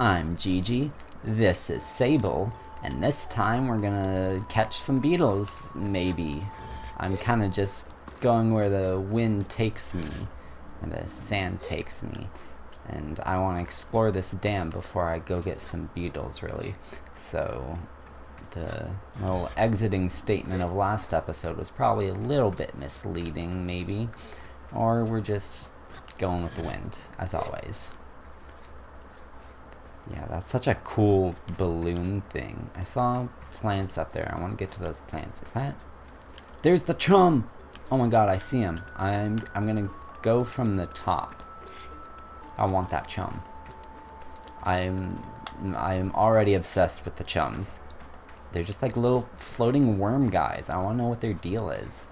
I'm Gigi, this is Sable, and this time we're gonna catch some beetles, maybe. I'm kinda just going where the wind takes me, and the sand takes me, and I want to explore this dam before I go get some beetles, really. So, the little exiting statement of last episode was probably a little bit misleading, maybe. Or we're just going with the wind, as always. Yeah, that's such a cool balloon thing. I saw plants up there. I want to get to those plants. Is that? There's the chum! Oh my god, I see him. I'm gonna go from the top. I want that chum. I'm already obsessed with the chums. They're just like little floating worm guys. I want to know what their deal is.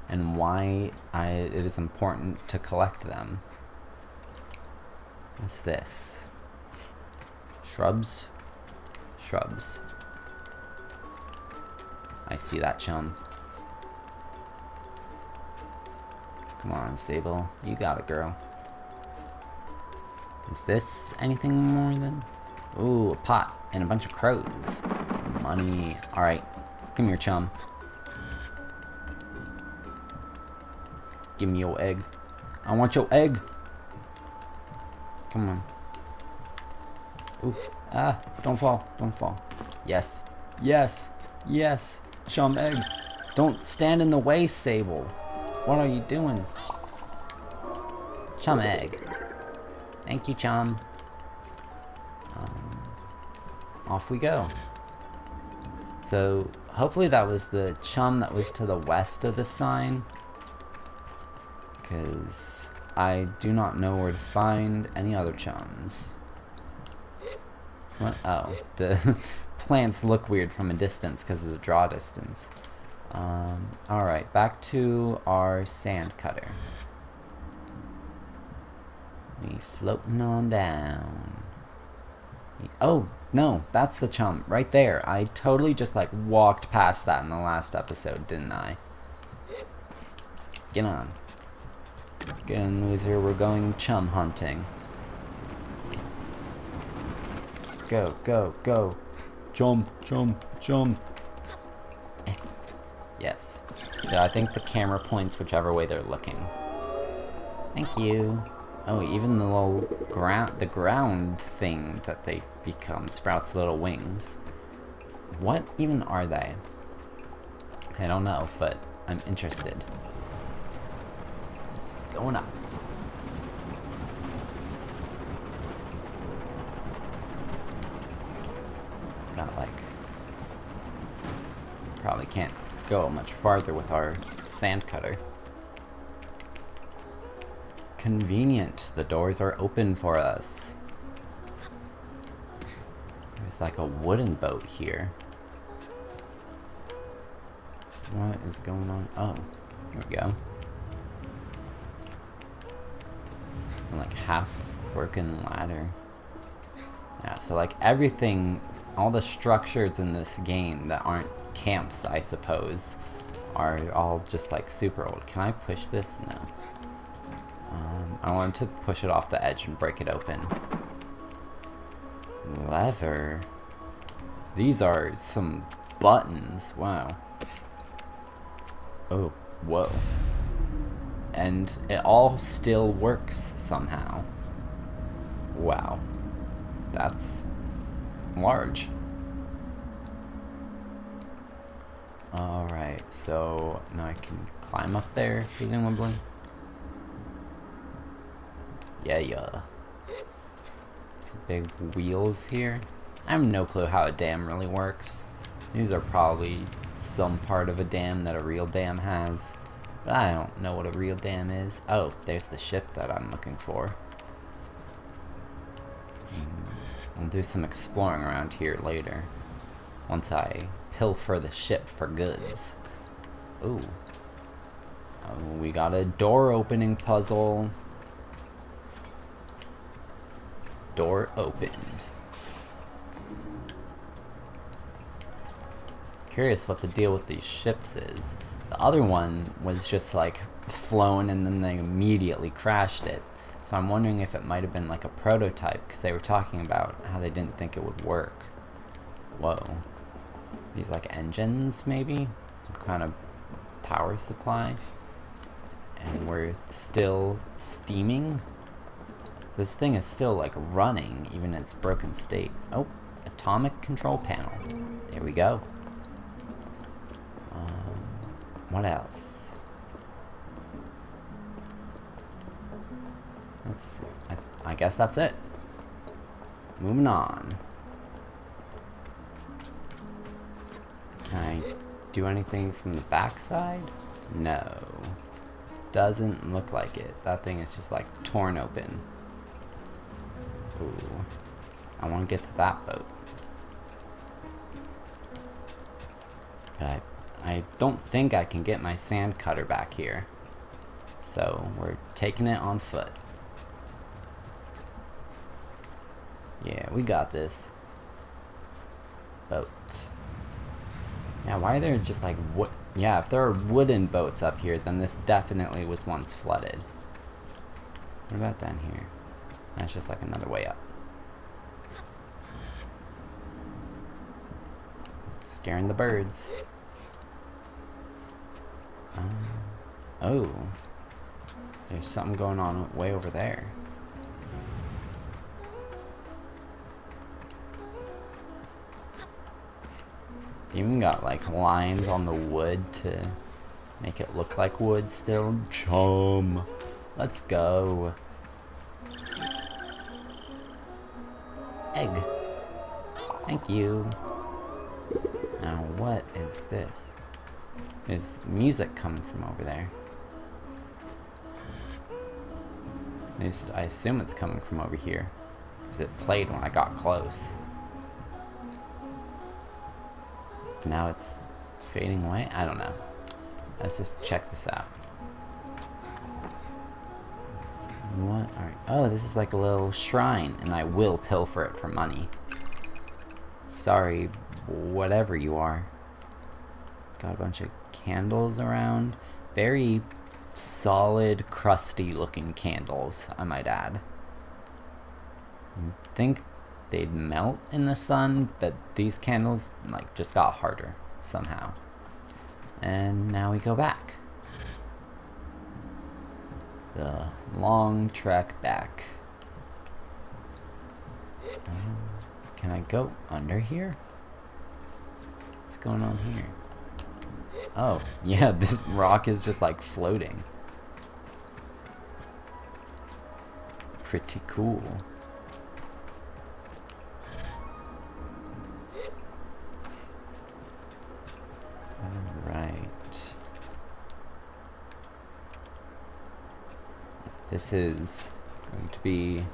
And why it is important to collect them. What's this? Shrubs? Shrubs. I see that chum. Come on, Sable. You got it, girl. Is this anything more than... Ooh, a pot and a bunch of crows. Money. Alright. Come here, chum. Give me your egg. I want your egg. Come on. Ooh. Ah, don't fall. Don't fall. Yes. Yes. Yes. Chum egg. Don't stand in the way, Sable. What are you doing? Chum egg. Thank you, chum. Off we go. So, hopefully that was the chum that was to the west of the sign. Because I do not know where to find any other chums. What? Oh, the plants look weird from a distance because of the draw distance. Alright, back to our sand cutter. We floating on down. Oh, no, that's the chum right there. I totally just like walked past that in the last episode, didn't I? Get on. Get in, loser. We're going chum hunting. Go, go, go. Chum, chum, chum. Yes. So I think the camera points whichever way they're looking. Thank you. Oh, even the little ground thing that they become sprouts little wings. What even are they? I don't know, but I'm interested. It's going up. Got like... Probably can't go much farther with our sand cutter. Convenient. The doors are open for us. There's like a wooden boat here. What is going on? Oh, here we go. And like half working ladder. Yeah, so like everything, all the structures in this game that aren't camps, I suppose, are all just like super old. Can I push this? No. I wanted to push it off the edge and break it open. Leather. These are some buttons. Wow. Oh, whoa. And it all still works somehow. Wow. That's large. Alright, so now I can climb up there, presumably. Yeah. Some big wheels here. I have no clue how a dam really works. These are probably some part of a dam that a real dam has. But I don't know what a real dam is. Oh, there's the ship that I'm looking for. I'll do some exploring around here later. Once I pilfer the ship for goods. Ooh. Oh, we got a door opening puzzle. Door opened. Curious what the deal with these ships is. The other one was just like flown and then they immediately crashed it. So I'm wondering if it might have been like a prototype, because they were talking about how they didn't think it would work. Whoa. These like engines, maybe? Some kind of power supply. And we're still steaming. This thing is still like running, even in its broken state. Oh, atomic control panel. There we go. What else? I guess that's it. Moving on. Can I do anything from the backside? No. Doesn't look like it. That thing is just like torn open. Ooh. I want to get to that boat. But I don't think I can get my sand cutter back here. So we're taking it on foot. Yeah, we got this. Boat. Yeah, why are there just like wood? Yeah, if there are wooden boats up here, then this definitely was once flooded. What about down here? That's just like another way up. Scaring the birds. Oh. There's something going on way over there. Even got like lines on the wood to make it look like wood still. Chum. Let's go. Egg. Thank you. Now what is this? There's music coming from over there. At least I assume it's coming from over here, because it played when I got close. Now it's fading away? I don't know. Let's just check this out. What are... Oh, this is like a little shrine, and I will pilfer it for money. Sorry, whatever you are. Got a bunch of candles around. Very solid, crusty looking candles, I might add. I think they'd melt in the sun, but these candles like just got harder somehow. And now we go back. The long trek back. Can I go under here? What's going on here? Oh, yeah, this rock is just like floating. Pretty cool. Alright. This is going to be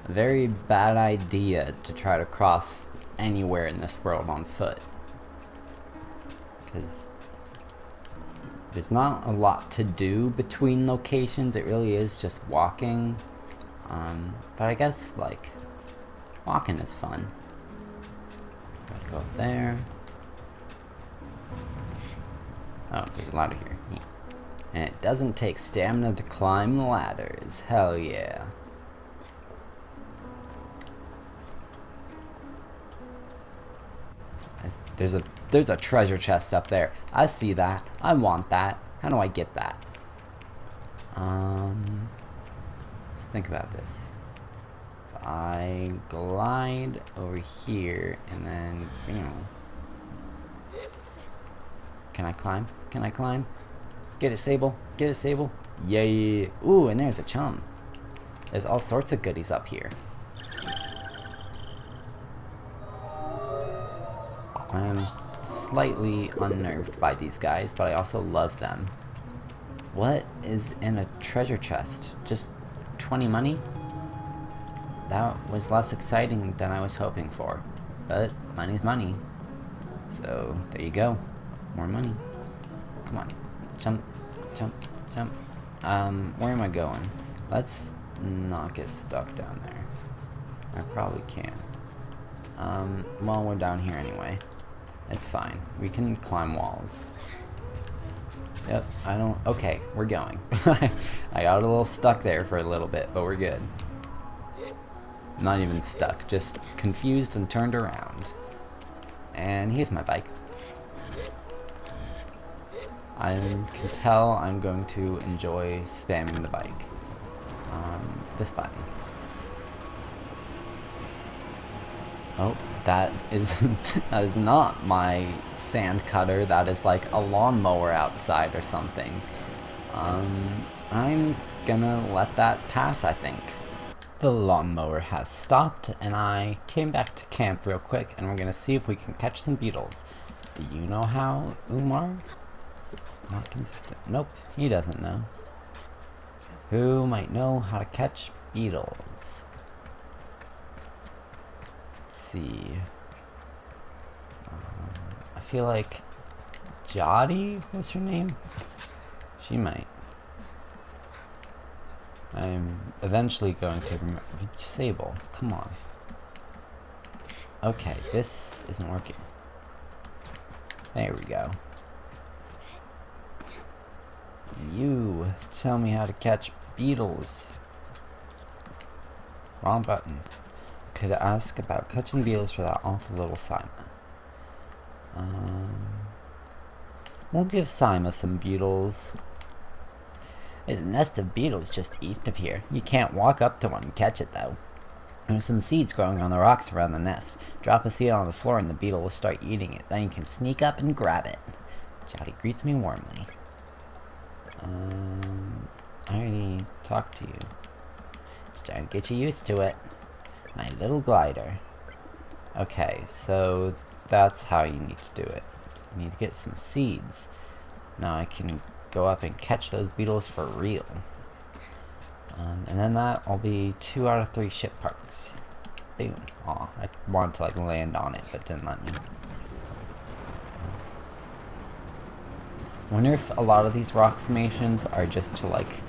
a very bad idea to try to cross anywhere in this world on foot. Because there's not a lot to do between locations. It really is just walking. But I guess, like, walking is fun. Gotta go up there. Oh, there's a ladder here. Yeah. And it doesn't take stamina to climb the ladders. Hell yeah. There's a treasure chest up there. I see that. I want that. How do I get that? Let's think about this. If I glide over here and then, you know. Can I climb? Can I climb? Get it, Sable. Get it, Sable. Yay. Ooh, and there's a chum. There's all sorts of goodies up here. I'm slightly unnerved by these guys, but I also love them. What is in a treasure chest? Just 20 money? That was less exciting than I was hoping for. But money's money. So, there you go. More money. Come on. Jump, jump, jump. Where am I going? Let's not get stuck down there. I probably can. Well, we're down here anyway. It's fine. We can climb walls. Yep, I don't... Okay, we're going. I got a little stuck there for a little bit, but we're good. Not even stuck, just confused and turned around. And here's my bike. I can tell I'm going to enjoy spamming the bike. This button. Oh, that is that is not my sand cutter. That is like a lawnmower outside or something. I'm gonna let that pass, I think. The lawnmower has stopped, and I came back to camp real quick, and we're gonna see if we can catch some beetles. Do you know how, Umar? Not consistent. Nope, he doesn't know. Who might know how to catch beetles? Let's see. I feel like Jody was her name? She might. I'm eventually going to remember. Sable, come on. Okay, this isn't working. There we go. You tell me how to catch beetles. Wrong button. Could ask about catching beetles for that awful little Sima. We'll give Sima some beetles. There's a nest of beetles just east of here. You can't walk up to one and catch it, though. There's some seeds growing on the rocks around the nest. Drop a seed on the floor and the beetle will start eating it. Then you can sneak up and grab it. Jody greets me warmly. I already talked to you. Just trying to get you used to it. My little glider. Okay, so that's how you need to do it. You need to get some seeds. Now I can go up and catch those beetles for real. And then that'll be 2 out of 3 ship parts. Boom. Aw, I wanted to like land on it, but didn't let me. Wonder if a lot of these rock formations are just to like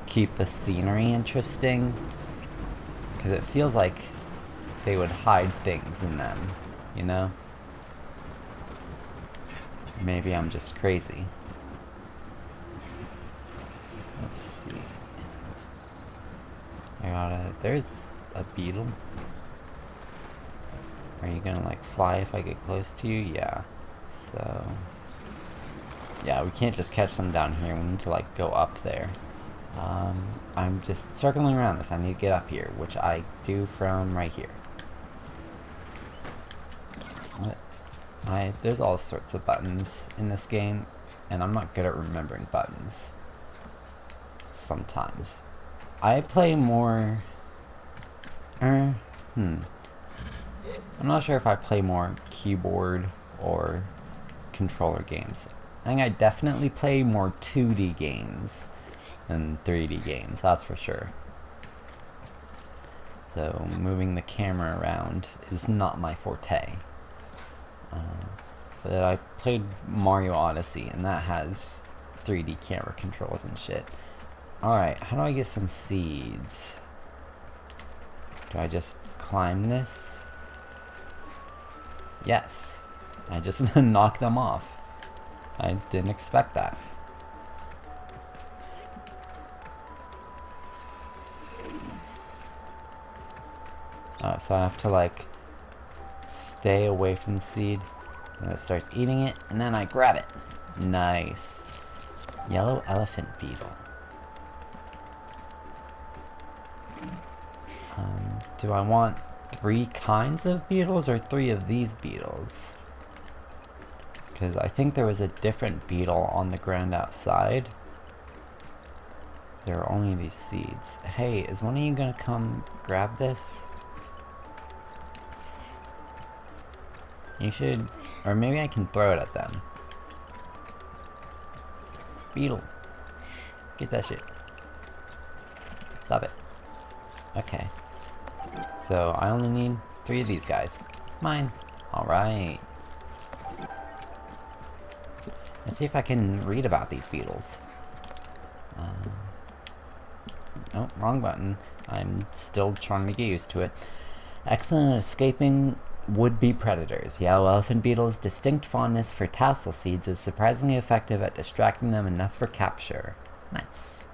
keep the scenery interesting, because it feels like they would hide things in them, you know? Maybe I'm just crazy. Let's see. There's a beetle. Are you gonna like fly if I get close to you? Yeah. So yeah, we can't just catch them down here. We need to like go up there. I'm just circling around this. I need to get up here, which I do from right here. What? There's all sorts of buttons in this game, and I'm not good at remembering buttons. Sometimes. I play more... I'm not sure if I play more keyboard or controller games. I think I definitely play more 2D games than 3D games, that's for sure. So moving the camera around is not my forte. But I played Mario Odyssey, and that has 3D camera controls and shit. Alright, how do I get some seeds? Do I just climb this? Yes. I just knock them off. I didn't expect that. So I have to like stay away from the seed, and it starts eating it, and then I grab it. Nice. Yellow elephant beetle. Do I want 3 kinds of beetles or 3 of these beetles? Because I think there was a different beetle on the ground outside. There are only these seeds. Hey, is one of you gonna come grab this? You should, or maybe I can throw it at them. Beetle. Get that shit. Stop it. Okay. So I only need 3 of these guys. Mine. Alright. Let's see if I can read about these beetles. Oh, wrong button. I'm still trying to get used to it. Excellent at escaping would-be predators. Yellow elephant beetles' distinct fondness for tassel seeds is surprisingly effective at distracting them enough for capture. Nice.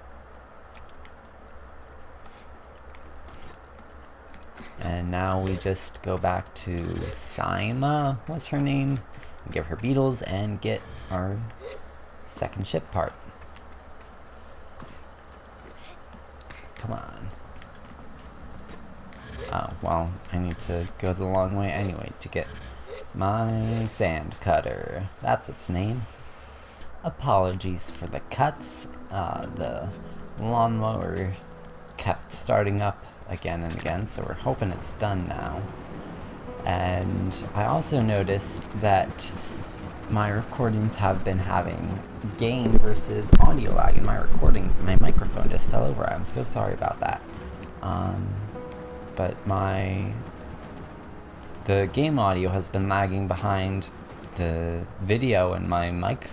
And now we just go back to Sima, what's her name? Give her beetles and get our second ship part. Come on. Oh, well, I need to go the long way anyway to get my sand cutter. That's its name. Apologies for the cuts. The lawnmower kept starting up again and again, so we're hoping it's done now. And I also noticed that my recordings have been having gain versus audio lag in my recording. My microphone just fell over. I'm so sorry about that. But the game audio has been lagging behind the video and my mic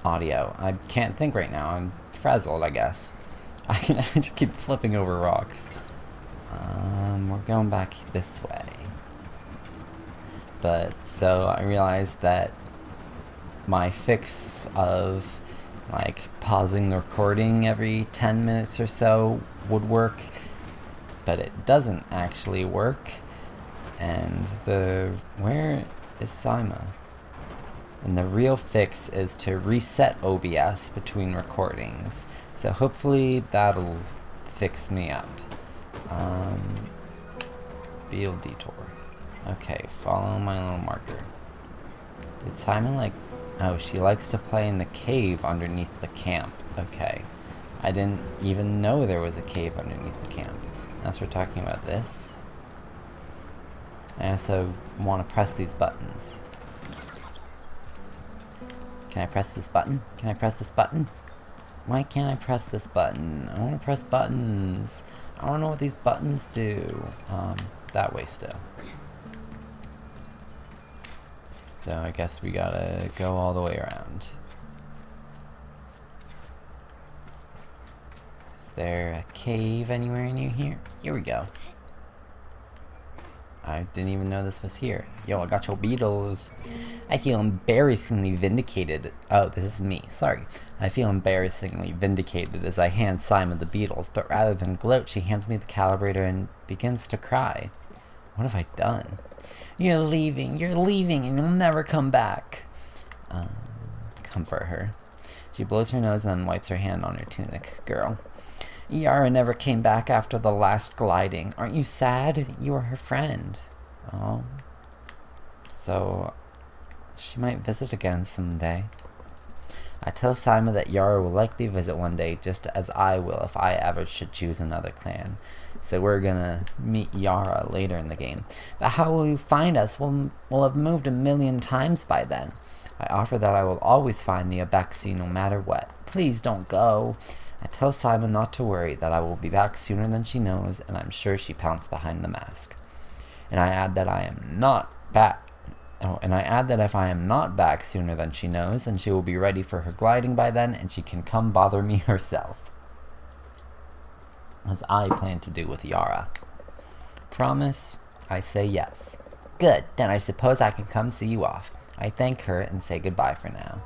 audio. I can't think right now. I'm frazzled, I guess. I just keep flipping over rocks. We're going back this way. But so I realized that my fix of like pausing the recording every 10 minutes or so would work, but it doesn't actually work. And where is Sima? And the real fix is to reset OBS between recordings. So hopefully that'll fix me up. Beetle detour. Okay, follow my little marker. Did Simon like... Oh, she likes to play in the cave underneath the camp. Okay. I didn't even know there was a cave underneath the camp. Unless we're talking about this. I also want to press these buttons. Can I press this button? Can I press this button? Why can't I press this button? I want to press buttons. I don't know what these buttons do. That way still. So I guess we gotta go all the way around. Is there a cave anywhere near here? Here we go. I didn't even know this was here. Yo, I got your beetles. I feel embarrassingly vindicated. Oh, this is me. Sorry. I feel embarrassingly vindicated as I hand Simon the beetles, but rather than gloat, she hands me the calibrator and begins to cry. What have I done? You're leaving, and you'll never come back. Comfort her. She blows her nose and then wipes her hand on her tunic. Girl. Yara never came back after the last gliding. Aren't you sad? You were her friend. Oh. So, she might visit again someday. I tell Simon that Yara will likely visit one day, just as I will if I ever should choose another clan. So we're gonna meet Yara later in the game. But how will you find us? We'll have moved 1,000,000 times by then. I offer that I will always find the Abexi no matter what. Please don't go. I tell Simon not to worry, that I will be back sooner than she knows, and I'm sure she pounced behind the mask. And I add that I am not back. Oh, and I add that if I am not back sooner than she knows, then she will be ready for her gliding by then, and she can come bother me herself. As I plan to do with Yara. Promise? I say yes. Good, then I suppose I can come see you off. I thank her and say goodbye for now.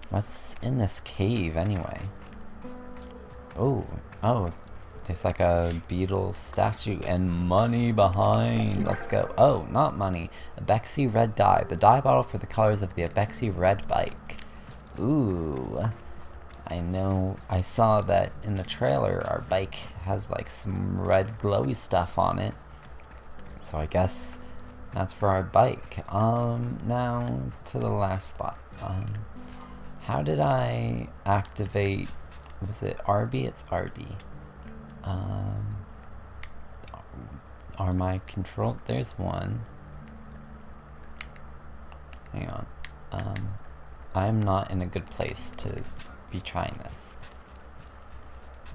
What's in this cave anyway? Oh, there's like a beetle statue and money behind. Let's go. Oh, not money. Abexi red dye. The dye bottle for the colors of the Abexi red bike. Ooh. I know. I saw that in the trailer our bike has like some red glowy stuff on it. So I guess that's for our bike. Now to the last spot. How did I activate... Was it RB? It's RB. Are my control... There's one. Hang on. I'm not in a good place to be trying this.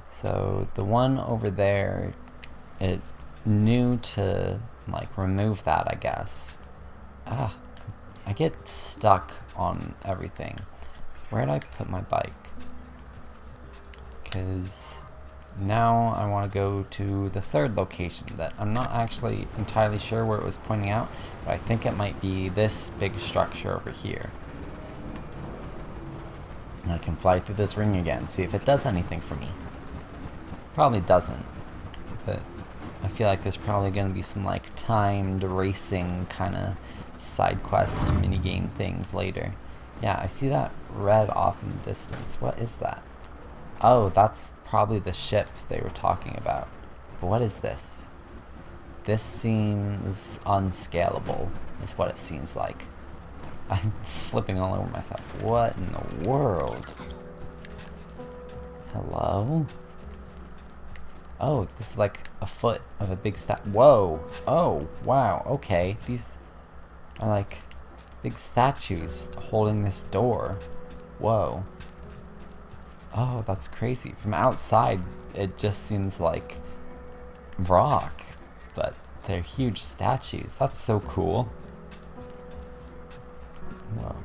So the one over there, it knew to like remove that, I guess. I get stuck on everything. Where did I put my bike? Because Now I want to go to the third location that I'm not actually entirely sure where it was pointing out, but I think it might be this big structure over here. And I can fly through this ring again, see if it does anything for me. Probably doesn't, but I feel like there's probably going to be some like timed racing kind of side quest minigame things later. Yeah, I see that red off in the distance. What is that? Oh, that's probably the ship they were talking about. But what is this? This seems unscalable, is what it seems like. I'm flipping all over myself. What in the world? Hello? Oh, this is like a foot of a big Whoa! Oh, wow, okay. These are like big statues holding this door. Whoa. Oh, that's crazy. From outside, it just seems like rock, but they're huge statues. That's so cool. Whoa.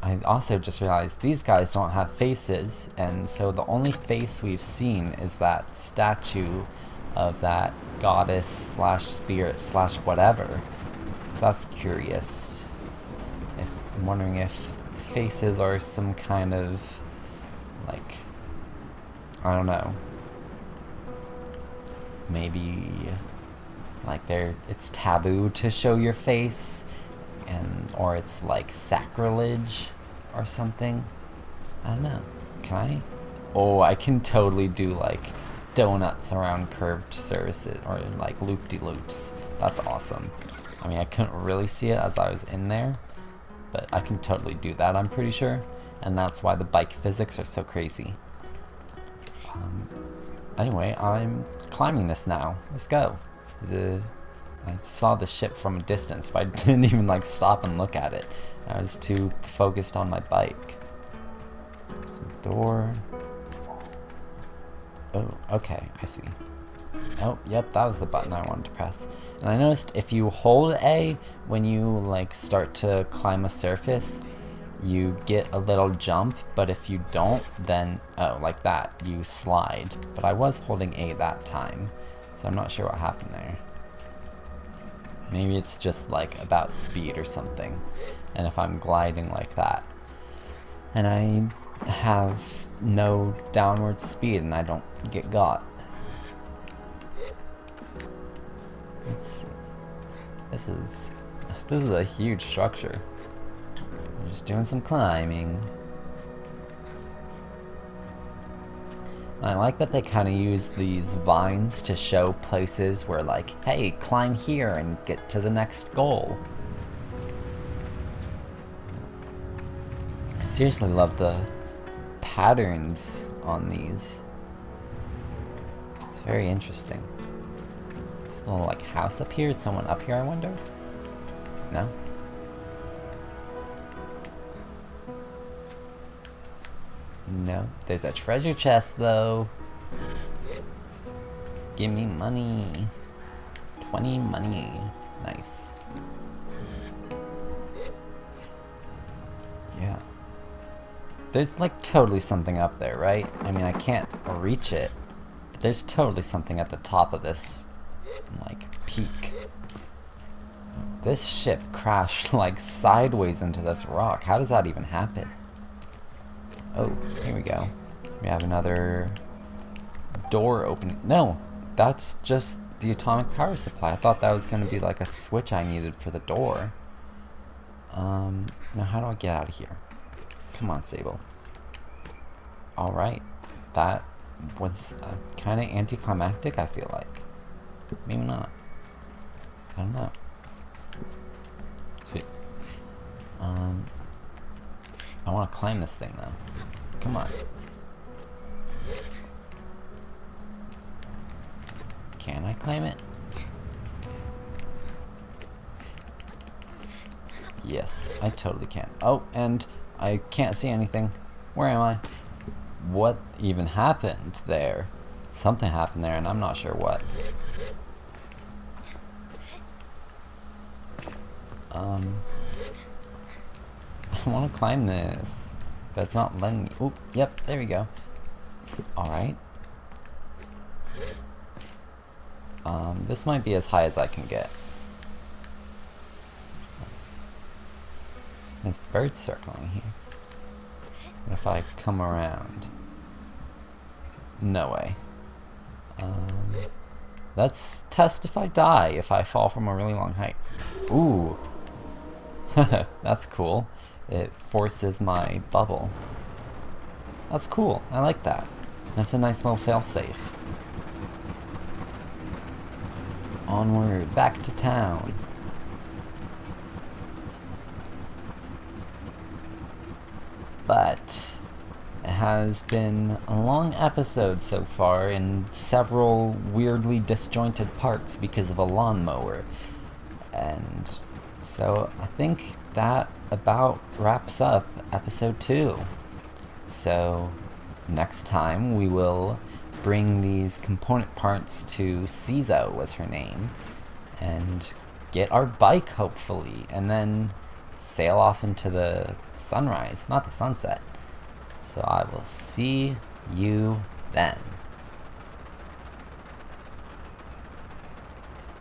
I also just realized these guys don't have faces, and so the only face we've seen is that statue of that goddess slash spirit slash whatever. So that's curious. I'm wondering if faces are some kind of, like, I don't know. Maybe like it's taboo to show your face, or it's like sacrilege or something. I don't know. Can I? Oh, I can totally do like donuts around curved surfaces or like loop-de-loops. That's awesome. I mean, I couldn't really see it as I was in there, but I can totally do that, I'm pretty sure. And that's why the bike physics are so crazy. Anyway, I'm climbing this now. Let's go. I saw the ship from a distance, but I didn't even like stop and look at it. I was too focused on my bike. Some door. Oh, okay, I see. Oh, yep, that was the button I wanted to press. And I noticed if you hold A when you like start to climb a surface, you get a little jump, but if you don't, then, oh, like that, you slide. But I was holding A that time, so I'm not sure what happened there. Maybe it's just like about speed or something. And if I'm gliding like that, and I have no downward speed and I don't get got. Let's see. This is a huge structure. We're just doing some climbing. And I like that they kind of use these vines to show places where, like, hey, climb here and get to the next goal. I seriously love the patterns on these. It's very interesting. There's a little, like, house up here. Is someone up here, I wonder? No? No. There's a treasure chest, though. Give me money. 20 money. Nice. Yeah. There's, like, totally something up there, right? I mean, I can't reach it, but there's totally something at the top of this, like, peak. This ship crashed, like, sideways into this rock. How does that even happen? Oh, here we go. We have another door opening. No, that's just the atomic power supply. I thought that was going to be like a switch I needed for the door. Now how do I get out of here? Come on, Sable. Alright. That was kind of anticlimactic, I feel like. Maybe not. I don't know. Sweet. I want to climb this thing, though. Come on. Can I climb it? Yes, I totally can. Oh, and I can't see anything. Where am I? What even happened there? Something happened there, and I'm not sure what. I want to climb this, but it's not letting me. Oop, yep, there we go. Alright. This might be as high as I can get. There's birds circling here. What if I come around? No way. Let's test if I die if I fall from a really long height. Ooh. That's cool. It forces my bubble. That's cool. I like that. That's a nice little failsafe. Onward, back to town. But it has been a long episode so far in several weirdly disjointed parts because of a lawnmower. And so I think that about wraps up episode 2. So next time we will bring these component parts to Cizo, was her name, and get our bike hopefully, and then sail off into the sunrise, not the sunset. So I will see you then.